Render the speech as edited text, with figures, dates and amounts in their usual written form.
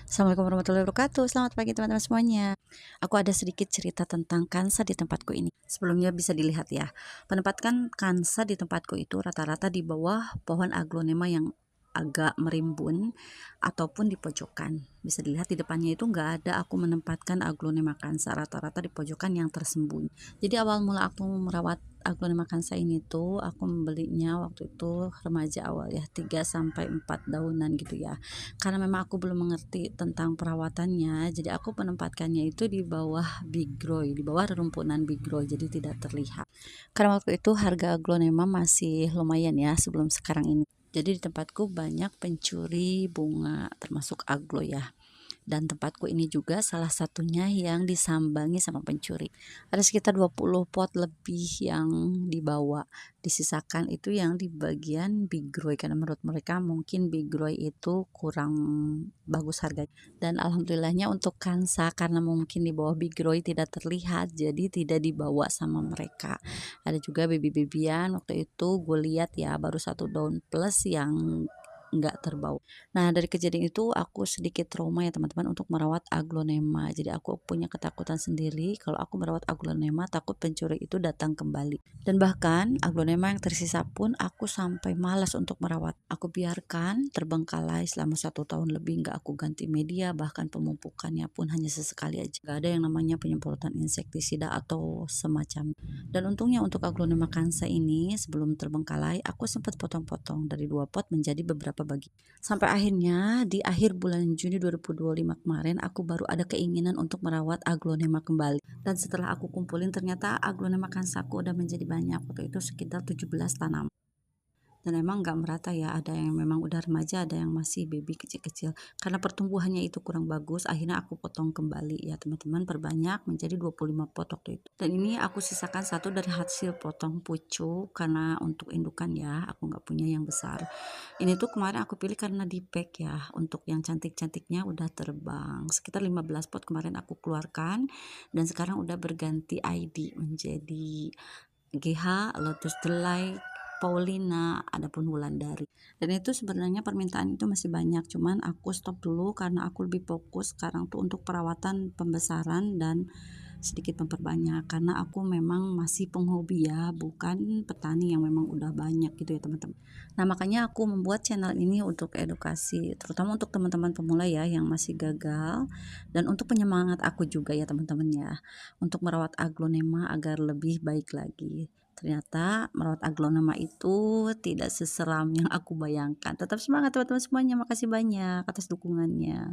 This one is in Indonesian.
Assalamualaikum warahmatullahi wabarakatuh. Selamat pagi teman-teman semuanya. Aku ada sedikit cerita tentang kansa di tempatku ini. Sebelumnya bisa dilihat ya. Penempatan kansa di tempatku itu rata-rata di bawah pohon aglonema yang agak merimbun ataupun di pojokan. Bisa dilihat di depannya itu nggak ada aku menempatkan aglonema kansa, rata-rata di pojokan yang tersembunyi. Jadi awal mula aku merawat aglonema kansa ini tuh aku membelinya waktu itu remaja awal ya, 3 sampai 4 daunan gitu ya. Karena memang aku belum mengerti tentang perawatannya, jadi aku menempatkannya itu di bawah bigroy, di bawah rerumpunan bigroy, jadi tidak terlihat. Karena waktu itu harga aglonema masih lumayan ya sebelum sekarang ini. Jadi di tempatku banyak pencuri bunga termasuk aglo ya. Dan tempatku ini juga salah satunya yang disambangi sama pencuri. Ada sekitar 20 pot lebih yang dibawa. Disisakan itu yang di bagian bigroy karena menurut mereka mungkin bigroy itu kurang bagus harganya. Dan alhamdulillahnya untuk kansa karena mungkin di bawah bigroy tidak terlihat jadi tidak dibawa sama mereka. Ada juga baby-babyan waktu itu gue lihat ya baru 1 daun plus yang nggak terbawa. Nah, dari kejadian itu aku sedikit trauma ya teman-teman untuk merawat aglonema. Jadi aku punya ketakutan sendiri kalau aku merawat aglonema takut pencuri itu datang kembali. Dan bahkan aglonema yang tersisa pun aku sampai malas untuk merawat. Aku biarkan terbengkalai selama 1 tahun lebih nggak aku ganti media bahkan pemupukannya pun hanya sesekali aja. Gak ada yang namanya penyemprotan insektisida atau semacam. Dan untungnya untuk aglonema kansa ini sebelum terbengkalai aku sempat potong-potong dari 2 pot menjadi beberapa bagi. Sampai akhirnya di akhir bulan Juni 2025 kemarin aku baru ada keinginan untuk merawat aglonema kembali. Dan setelah aku kumpulin ternyata aglonema kansaku udah menjadi banyak. Waktu itu sekitar 17 tanaman. Dan emang nggak merata ya, ada yang memang udah remaja, ada yang masih baby kecil-kecil. Karena pertumbuhannya itu kurang bagus, akhirnya aku potong kembali ya teman-teman, perbanyak menjadi 25 pot waktu itu. Dan ini aku sisakan satu dari hasil potong pucuk karena untuk indukan ya, aku nggak punya yang besar. Ini tuh kemarin aku pilih karena di pack ya, untuk yang cantik-cantiknya udah terbang. Sekitar 15 pot kemarin aku keluarkan dan sekarang udah berganti ID menjadi GH, Lotus Delight, Paulina, adapun Wulandari. Dan itu sebenarnya permintaan itu masih banyak, cuman aku stop dulu karena aku lebih fokus sekarang tuh untuk perawatan pembesaran dan sedikit memperbanyak karena aku memang masih penghobi ya, bukan petani yang memang udah banyak gitu ya teman-teman. Nah, makanya aku membuat channel ini untuk edukasi, terutama untuk teman-teman pemula ya yang masih gagal dan untuk penyemangat aku juga ya teman-teman ya untuk merawat aglonema agar lebih baik lagi. Ternyata merawat aglonema itu tidak seseram yang aku bayangkan. Tetap semangat teman-teman semuanya. Makasih banyak atas dukungannya.